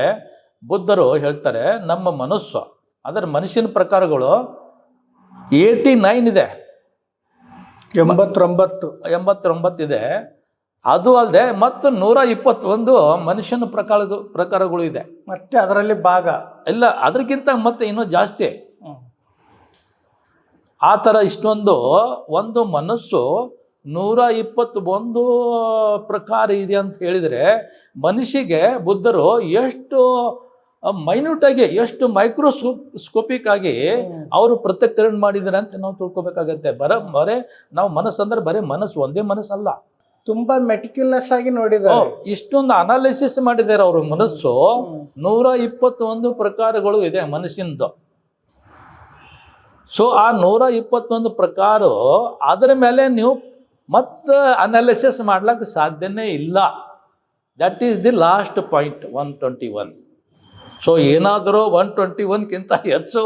ಬುದ್ಧರು ಹೇಳ್ತಾರೆ ನಮ್ಮ ಮನಸ್ಸು, ಅದರ ಮನುಷ್ಯನ ಪ್ರಕಾರಗಳು 89 ಇದೆ, 89 ಇದೆ. ಅದು ಅಲ್ಲದೆ ಮತ್ತು 121 ಮನುಷ್ಯನ ಪ್ರಕಾರಗಳು ಇದೆ. ಮತ್ತೆ ಅದರಲ್ಲಿ ಭಾಗ ಇಲ್ಲ, ಅದಕ್ಕಿಂತ ಮತ್ತೆ ಇನ್ನೂ ಜಾಸ್ತಿ. ಆ ಥರ ಇಷ್ಟೊಂದು ಒಂದು ಮನಸ್ಸು 121 ಪ್ರಕಾರ ಇದೆ ಅಂತ ಹೇಳಿದರೆ, ಮನುಷ್ಯಗೆ ಬುದ್ಧರು ಎಷ್ಟು ಮೈನ್ಯೂಟಾಗಿ, ಎಷ್ಟು ಮೈಕ್ರೋಸ್ಕೋಪಿಕ್ ಆಗಿ ಅವರು ಪೃಥಕ್ಕರಣ ಮಾಡಿದ್ದಾರೆ ಅಂತ ನಾವು ತಿಳ್ಕೊಬೇಕಾಗತ್ತೆ. ಬರೇ ನಾವು ಮನಸ್ಸು ಅಂದ್ರೆ ಬರೀ ಮನಸ್ಸು, ಒಂದೇ ಮನಸ್ಸಲ್ಲ, ತುಂಬಾ ಮೆಟಿಕ್ಯುಲಸ್ ಆಗಿ ನೋಡಿದ್ದಾರೆ. ಇಷ್ಟೊಂದು ಅನಾಲಿಸಿಸ್ ಮಾಡಿದ್ದಾರೆ ಅವರು. ಮನಸ್ಸು 121 ಪ್ರಕಾರಗಳು ಇದೆ ಮನಸ್ಸಿಂದು. ಸೊ ಆ 121 ಪ್ರಕಾರ ಅದರ ಮೇಲೆ ನೀವು ಮತ್ತೆ ಅನಾಲಿಸಿಸ್ ಮಾಡ್ಲಿಕ್ಕೆ ಸಾಧ್ಯನೇ ಇಲ್ಲ. That is the last point 121. So ಏನಾದರೂ 121ಕ್ಕಿಂತ ಹೆಚ್ಚು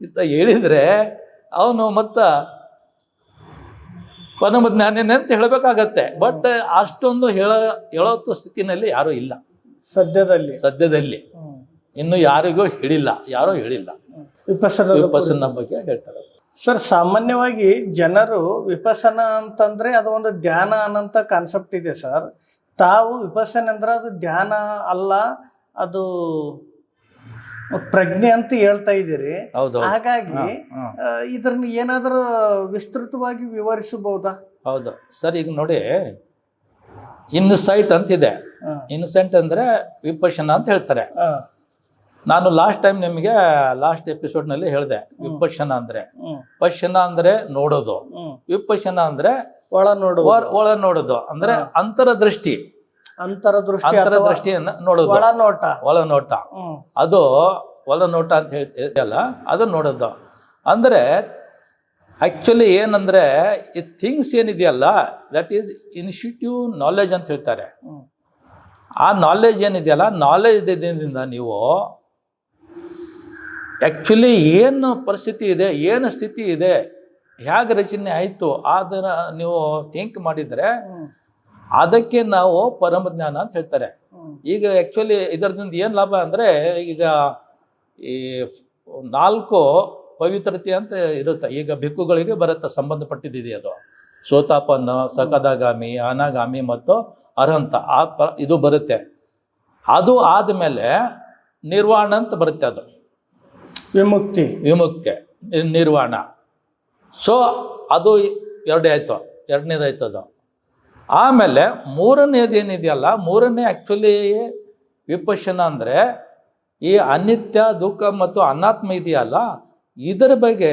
ಅಂತ ಹೇಳಿದರೆ ಅವನು ಮತ್ತು ಪರಮಜ್ಞಾನಿನೇ ಅಂತ ಹೇಳಬೇಕಾಗತ್ತೆ. ಬಟ್ ಅಷ್ಟೊಂದು ಹೇಳೋತ್ತು ಸ್ಥಿತಿನಲ್ಲಿ ಯಾರೂ ಇಲ್ಲ ಸದ್ಯದಲ್ಲಿ. ಇನ್ನು ಯಾರಿಗೂ ಯಾರೋ ಹೇಳಿಲ್ಲ. ವಿಪಸ್ಸನ ಬಗ್ಗೆ ಹೇಳ್ತಾರೆ ಸರ್. ಸಾಮಾನ್ಯವಾಗಿ ಜನರು ವಿಪಸ್ಸನ ಅಂತಂದ್ರೆ ಅದು ಒಂದು ಧ್ಯಾನ ಅನ್ನೋಂಥ ಕಾನ್ಸೆಪ್ಟ್ ಇದೆ ಸರ್. ತಾವು ವಿಪಸ್ಸನ ಅಂದ್ರೆ ಅದು ಧ್ಯಾನ ಅಲ್ಲ, ಅದು ಪ್ರಜ್ಞೆ ಅಂತ ಹೇಳ್ತಾ ಇದ್ದೀರಿ. ಹಾಗಾಗಿ ಇದನ್ನ ಏನಾದರೂ ವಿಸ್ತೃತವಾಗಿ ವಿವರಿಸಬಹುದಾ? ಹೌದು ಸರ್. ಈಗ ನೋಡಿ, ಇನ್ಸೈಟ್ ಅಂತಿದೆ. ಇನ್ಸೈಟ್ ಅಂದ್ರೆ ವಿಪಶ್ಯನ ಅಂತ ಹೇಳ್ತಾರೆ. ನಾನು ಲಾಸ್ಟ್ ಟೈಮ್ ನಿಮಗೆ ಲಾಸ್ಟ್ ಎಪಿಸೋಡ್ನಲ್ಲಿ ಹೇಳಿದೆ, ವಿಪಶ್ಯನ ಅಂದ್ರೆ ಪಶ್ಯನ ಅಂದ್ರೆ ನೋಡೋದು, ವಿಪಶ್ಯನ ಅಂದ್ರೆ ಒಳ ನೋಡೋದು ಅಂದ್ರೆ ಅಂತರದೃಷ್ಟಿ ದೃಷ್ಟಿಯನ್ನ ನೋಡೋದು, ಒಳನೋಟ. ಅದು ಒಳನೋಟ ಅಂತ ಹೇಳ್ತಿಲ್ಲ, ಅದು ನೋಡೋದು. ಅಂದರೆ ಆ್ಯಕ್ಚುಲಿ ಏನಂದರೆ ಈ ಥಿಂಗ್ಸ್ ಏನಿದೆಯಲ್ಲ, ದಟ್ ಈಸ್ ಇನ್ಸ್ಟಿಟ್ಯೂಟ್ ನಾಲೆಜ್ ಅಂತ ಹೇಳ್ತಾರೆ. ಆ ನಾಲೆಜ್ ಏನಿದೆಯಲ್ಲ, ನಾಲೆಜ್ದಿಂದ ನೀವು ಆ್ಯಕ್ಚುಲಿ ಏನು ಪರಿಸ್ಥಿತಿ ಇದೆ, ಏನು ಸ್ಥಿತಿ ಇದೆ, ಹೇಗೆ ರಚನೆ ಆಯಿತು ಅದನ್ನು ನೀವು ಥಿಂಕ್ ಮಾಡಿದರೆ ಅದಕ್ಕೆ ನಾವು ಪರಮಜ್ಞಾನ ಅಂತ ಹೇಳ್ತಾರೆ. ಈಗ ಆ್ಯಕ್ಚುಲಿ ಇದರಿಂದ ಏನು ಲಾಭ ಅಂದರೆ, ಈಗ ಈ 4 ಪವಿತ್ರತೆ ಅಂತ ಇರುತ್ತೆ. ಈಗ ಭಿಕ್ಕುಗಳಿಗೆ ಬರುತ್ತೆ, ಸಂಬಂಧಪಟ್ಟಿದ್ದಿದೆ ಅದು. ಸೋತಾಪನ್ನ, ಸಕದಾಗಾಮಿ, ಅನಾಗಾಮಿ ಮತ್ತು ಅರ್ಹಂತ ಇದು ಬರುತ್ತೆ. ಅದು ಆದಮೇಲೆ ನಿರ್ವಾಣ ಅಂತ ಬರುತ್ತೆ, ಅದು ವಿಮುಕ್ತಿ ನಿರ್ವಾಣ. ಸೊ ಅದು ಎರಡನೇದಾಯ್ತು ಅದು. ಆಮೇಲೆ ಮೂರನೇದೇನಿದೆಯಲ್ಲ, ಮೂರನೇ ಆ್ಯಕ್ಚುಲಿ ವಿಪಶ್ಯನ ಅಂದರೆ ಈ ಅನಿತ್ಯ, ದುಃಖ ಮತ್ತು ಅನಾತ್ಮ ಇದೆಯಲ್ಲ, ಇದರ ಬಗ್ಗೆ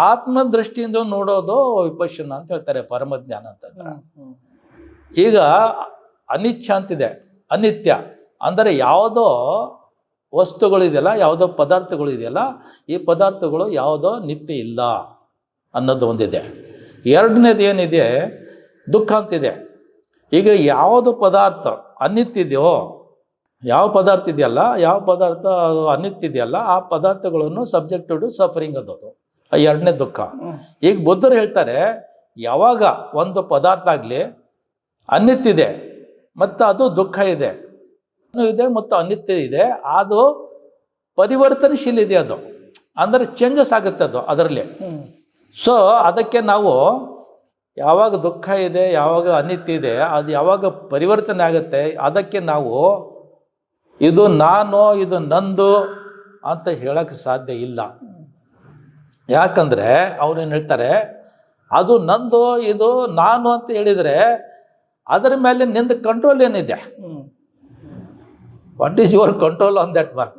ಆತ್ಮದೃಷ್ಟಿಯಿಂದ ನೋಡೋದು ವಿಪಶ್ಯನ ಅಂತ ಹೇಳ್ತಾರೆ, ಪರಮಜ್ಞಾನ ಅಂತಂದ್ರೆ. ಈಗ ಅನಿಚ್ಛ ಅಂತಿದೆ, ಅನಿತ್ಯ ಅಂದರೆ ಯಾವುದೋ ವಸ್ತುಗಳಿದೆಯಲ್ಲ, ಯಾವುದೋ ಪದಾರ್ಥಗಳಿದೆಯಲ್ಲ, ಈ ಪದಾರ್ಥಗಳು ಯಾವುದೋ ನಿತ್ಯ ಇಲ್ಲ ಅನ್ನೋದು ಒಂದಿದೆ. ಎರಡನೇದು ಏನಿದೆ, ದುಃಖ ಅಂತಿದೆ. ಈಗ ಯಾವುದು ಪದಾರ್ಥ ಅನಿತ್ಯ ಇದೆಯೋ, ಯಾವ ಪದಾರ್ಥ ಇದೆಯಲ್ಲ, ಯಾವ ಪದಾರ್ಥ ಅನಿತ್ಯ ಇದೆಯಲ್ಲ, ಆ ಪದಾರ್ಥಗಳನ್ನು ಸಬ್ಜೆಕ್ಟೆಡ್ ಟು ಸಫರಿಂಗ್ ಅನ್ನೋದು ಎರಡನೇ ದುಃಖ. ಈಗ ಬುದ್ಧರು ಹೇಳ್ತಾರೆ, ಯಾವಾಗ ಒಂದು ಪದಾರ್ಥ ಆಗಲಿ ಅನಿತ್ಯ ಇದೆ ಮತ್ತು ಅದು ದುಃಖ ಇದೆ ಮತ್ತು ಅನಿತ್ಯ ಇದೆ, ಅದು ಪರಿವರ್ತನಶೀಲ ಇದೆ, ಅದು ಅಂದರೆ ಚೇಂಜಸ್ ಆಗುತ್ತೆ ಅದು ಅದರಲ್ಲಿ. ಸೊ ಅದಕ್ಕೆ ನಾವು ಯಾವಾಗ ದುಃಖ ಇದೆ, ಯಾವಾಗ ಅನಿತ್ಯ ಇದೆ, ಅದು ಯಾವಾಗ ಪರಿವರ್ತನೆ ಆಗುತ್ತೆ, ಅದಕ್ಕೆ ನಾವು ಇದು ನಾನು, ಇದು ನಂದು ಅಂತ ಹೇಳಕ್ಕೆ ಸಾಧ್ಯ ಇಲ್ಲ. ಯಾಕಂದರೆ ಅವ್ರೇನು ಹೇಳ್ತಾರೆ, ಅದು ನಂದು, ಇದು ನಾನು ಅಂತ ಹೇಳಿದರೆ ಅದರ ಮೇಲೆ ನಿಂದ ಕಂಟ್ರೋಲ್ ಏನಿದೆ, what is your control on that one.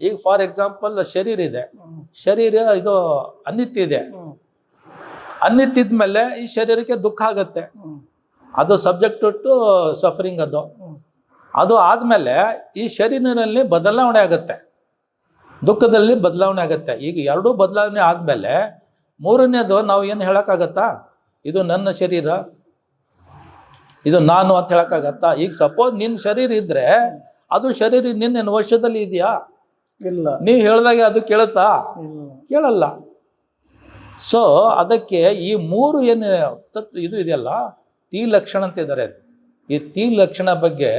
ಈಗ ಫಾರ್ ಎಕ್ಸಾಂಪಲ್ ಶರೀರ ಇದೆ, ಶರೀರ ಇದು ಅನಿತ್ಯ ಇದೆ. ಅನಿತ್ಯ ಇದ್ಮೇಲೆ ಈ ಶರೀರಕ್ಕೆ ದುಃಖ ಆಗುತ್ತೆ, ಅದು ಸಬ್ಜೆಕ್ಟ್ ಟು ಸಫರಿಂಗ್. ಅದು ಆದಮೇಲೆ ಈ ಶರೀರಿನಲ್ಲಿ ಬದಲಾವಣೆ ಆಗುತ್ತೆ, ದುಃಖದಲ್ಲಿ ಬದಲಾವಣೆ ಆಗುತ್ತೆ. ಈಗ ಎರಡೂ ಬದಲಾವಣೆ ಆದಮೇಲೆ ಮೂರನೇದು ನಾವು ಏನು ಹೇಳೋಕ್ಕಾಗತ್ತಾ, ಇದು ನನ್ನ ಶರೀರ, ಇದು ನಾನು ಅಂತ ಹೇಳೋಕ್ಕಾಗತ್ತಾ? ಈಗ ಸಪೋಸ್ ನಿನ್ನ ಶರೀರ ಇದ್ದರೆ ಅದು ಶರೀರ ನಿನ್ನ ವಶದಲ್ಲಿ ಇದೆಯಾ? ಇಲ್ಲ. ನೀವು ಹೇಳಿದಾಗ ಅದು ಕೇಳುತ್ತಾ? ಕೇಳಲ್ಲ. ಸೊ ಅದಕ್ಕೆ ಈ ಮೂರು ಏನು ಇದು ಇದೆಯಲ್ಲ, ಲಕ್ಷಣ ಅಂತ ಇದ್ದಾರೆ. ಈ ಲಕ್ಷಣ ಬಗ್ಗೆ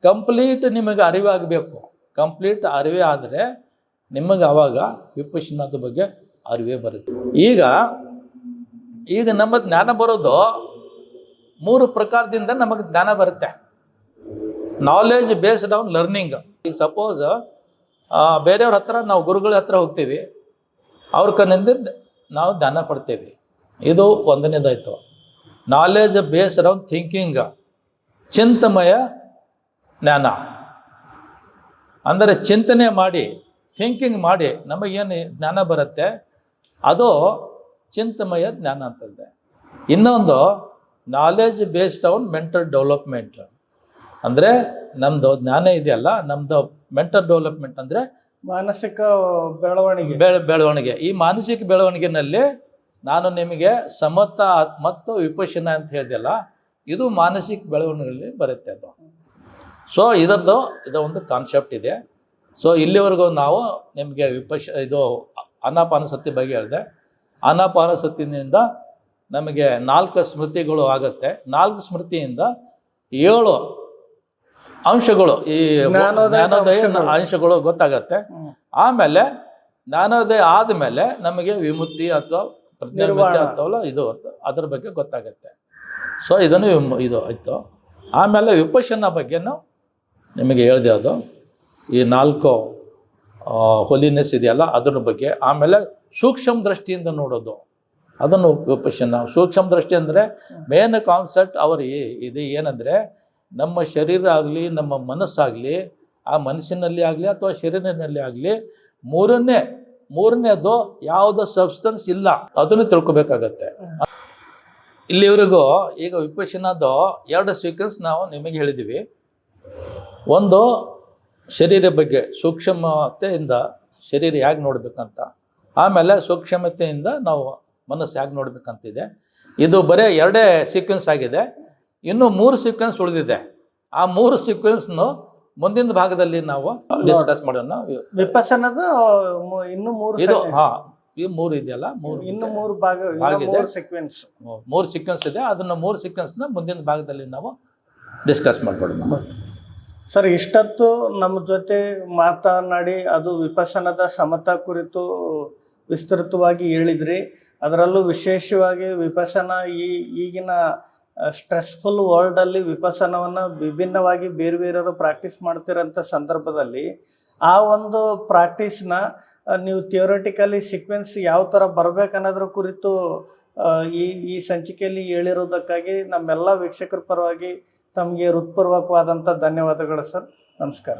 ಕಂಪ್ಲೀಟ್ ನಿಮಗೆ ಅರಿವಾಗಬೇಕು. ಕಂಪ್ಲೀಟ್ ಅರಿವೇ ಆದರೆ ನಿಮಗೆ ಆವಾಗ ವಿಪಶ್ಯನಾದ ಬಗ್ಗೆ ಅರಿವೇ ಬರುತ್ತೆ. ಈಗ ನಮ್ಮ ಜ್ಞಾನ ಬರೋದು 3 ಪ್ರಕಾರದಿಂದ ನಮಗೆ ಜ್ಞಾನ ಬರುತ್ತೆ. Knowledge based on learning. ಈಗ ಸಪೋಸ್ ಬೇರೆಯವ್ರ ಹತ್ರ ನಾವು ಗುರುಗಳ ಹತ್ರ ಹೋಗ್ತೀವಿ, ಅವ್ರ ಕಣ್ಣಿಂದ ನಾವು ಜ್ಞಾನ ಪಡ್ತೇವೆ, ಇದು ಒಂದನೇದಾಯ್ತು. ನಾಲೆಜ್ ಬೇಸ್ಡ್ ಆನ್ ಥಿಂಕಿಂಗ್, ಚಿಂತಮಯ ಜ್ಞಾನ ಅಂದರೆ ಚಿಂತನೆ ಮಾಡಿ, ಥಿಂಕಿಂಗ್ ಮಾಡಿ ನಮಗೇನು ಜ್ಞಾನ ಬರುತ್ತೆ ಅದು ಚಿಂತಮಯ ಜ್ಞಾನ ಅಂತಂದೆ. ಇನ್ನೊಂದು knowledge based on mental development, ಅಂದರೆ ನಮ್ಮದು ಜ್ಞಾನ ಇದೆಯಲ್ಲ, ನಮ್ಮದು ಮೆಂಟಲ್ ಡೆವಲಪ್ಮೆಂಟ್ ಅಂದರೆ ಮಾನಸಿಕ ಬೆಳವಣಿಗೆ. ಈ ಮಾನಸಿಕ ಬೆಳವಣಿಗೆನಲ್ಲಿ ನಾನು ನಿಮಗೆ ಸಮತ ಮತ್ತು ವಿಪಶ್ಯನ ಅಂತ ಹೇಳಿದೆಯಲ್ಲ, ಇದು ಮಾನಸಿಕ ಬೆಳವಣಿಗೆಯಲ್ಲಿ ಬರುತ್ತೆ ಅದು. ಸೊ ಇದು ಒಂದು ಕಾನ್ಸೆಪ್ಟ್ ಇದೆ. ಸೊ ಇಲ್ಲಿವರೆಗೂ ನಾವು ನಿಮಗೆ ಇದು ಆನಾಪಾನಸತಿ ಬಗ್ಗೆ ಹೇಳಿದೆ. ಆನಾಪಾನಸತಿನಿಂದ ನಮಗೆ 4 ಸ್ಮೃತಿಗಳು ಆಗುತ್ತೆ. 4 ಸ್ಮೃತಿಯಿಂದ 7 ಅಂಶಗಳು, ಈ ಜ್ಞಾನೋದಯ ಅಂಶಗಳು ಗೊತ್ತಾಗತ್ತೆ. ಆಮೇಲೆ ಜ್ಞಾನೋದಯ ಆದಮೇಲೆ ನಮಗೆ ವಿಮುಕ್ತಿ ಅಥವಾ ಪ್ರಜ್ಞಾವಿಮುಕ್ತಿ ಅಥವಾ ಇದು ಅದ್ರ ಬಗ್ಗೆ ಗೊತ್ತಾಗತ್ತೆ. ಸೊ ಇದು ಆಯಿತು. ಆಮೇಲೆ ವಿಪಶ್ಯನ ಬಗ್ಗೆನೂ ನಿಮಗೆ ಹೇಳಿದೆ, ಅದು ಈ 4 ಹೋಲಿನೆಸ್ ಇದೆಯಲ್ಲ ಅದ್ರ ಬಗ್ಗೆ. ಆಮೇಲೆ ಸೂಕ್ಷ್ಮ ದೃಷ್ಟಿಯಿಂದ ನೋಡೋದು, ಅದನ್ನು ವಿಪಶ್ಯನ. ಸೂಕ್ಷ್ಮ ದೃಷ್ಟಿ ಅಂದರೆ ಮೇನ್ ಕಾನ್ಸೆಪ್ಟ್ ಇದು ಏನಂದರೆ, ನಮ್ಮ ಶರೀರ ಆಗಲಿ, ನಮ್ಮ ಮನಸ್ಸಾಗಲಿ, ಆ ಮನಸ್ಸಿನಲ್ಲಿ ಆಗಲಿ ಅಥವಾ ಶರೀರಿನಲ್ಲಿ ಆಗಲಿ ಮೂರನೇದು ಯಾವುದೋ ಸಬ್ಸ್ಟೆನ್ಸ್ ಇಲ್ಲ, ಅದನ್ನು ತಿಳ್ಕೊಬೇಕಾಗತ್ತೆ. ಇಲ್ಲಿವರೆಗೂ ಈಗ ವಿಪಶ್ಯನದು 2 ಸೀಕ್ವೆನ್ಸ್ ನಾವು ನಿಮಗೆ ಹೇಳಿದ್ದೀವಿ. ಒಂದು ಶರೀರ ಬಗ್ಗೆ, ಸೂಕ್ಷ್ಮತೆಯಿಂದ ಶರೀರ ಹೇಗೆ ನೋಡಬೇಕಂತ. ಆಮೇಲೆ ಸೂಕ್ಷ್ಮತೆಯಿಂದ ನಾವು ಮನಸ್ಸು ಹೇಗೆ ನೋಡಬೇಕಂತಿದೆ. ಇದು ಬರೀ 2 ಸೀಕ್ವೆನ್ಸ್ ಆಗಿದೆ. ಇನ್ನೂ 3 ಸೀಕ್ವೆನ್ಸ್ ಉಳಿದಿದೆ. ಆ 3 ಸೀಕ್ವೆನ್ಸ್ನು ಮುಂದಿನ ಭಾಗದಲ್ಲಿ ನಾವು ಡಿಸ್ಕಸ್ ಮಾಡೋಣ. ವಿಪಶ್ಯನದ ಇನ್ನು 3 ಇದು ಈ 3 ಇದೆಯಲ್ಲ, 3 ಭಾಗ, 3 ಸೀಕ್ವೆನ್ಸ್ ಇದೆ. ಅದನ್ನು 3 ಸೀಕ್ವೆನ್ಸ್ನ ಮುಂದಿನ ಭಾಗದಲ್ಲಿ ನಾವು ಡಿಸ್ಕಸ್ ಮಾಡ್ಕೊಳ್ಳೋಣ. ಸರ್, ಇಷ್ಟೊತ್ತು ನಮ್ಮ ಜೊತೆ ಮಾತನಾಡಿ ಅದು ವಿಪಸ್ಸನದ ಸಮತಾ ಕುರಿತು ವಿಸ್ತೃತವಾಗಿ ಹೇಳಿದ್ರಿ. ಅದರಲ್ಲೂ ವಿಶೇಷವಾಗಿ ವಿಪಸ್ಸನ ಈಗಿನ ಸ್ಟ್ರೆಸ್ಫುಲ್ ವರ್ಲ್ಡಲ್ಲಿ ವಿಪಸ್ಸನವನ್ನು ವಿಭಿನ್ನವಾಗಿ ಬೇರೆ ಬೇರೆಯವರು ಪ್ರಾಕ್ಟೀಸ್ ಮಾಡ್ತಿರೋಂಥ ಸಂದರ್ಭದಲ್ಲಿ ಆ ಒಂದು ಪ್ರಾಕ್ಟೀಸ್ನ ನೀವು ಥಿಯೋರಿಟಿಕಲಿ ಸೀಕ್ವೆನ್ಸ್ ಯಾವ ಥರ ಬರಬೇಕನ್ನೋದ್ರ ಕುರಿತು ಈ ಸಂಚಿಕೆಯಲ್ಲಿ ಹೇಳಿರೋದಕ್ಕಾಗಿ ನಮ್ಮೆಲ್ಲ ವೀಕ್ಷಕರ ಪರವಾಗಿ ತಮಗೆ ಹೃತ್ಪೂರ್ವಕವಾದಂಥ ಧನ್ಯವಾದಗಳು ಸರ್. ನಮಸ್ಕಾರ.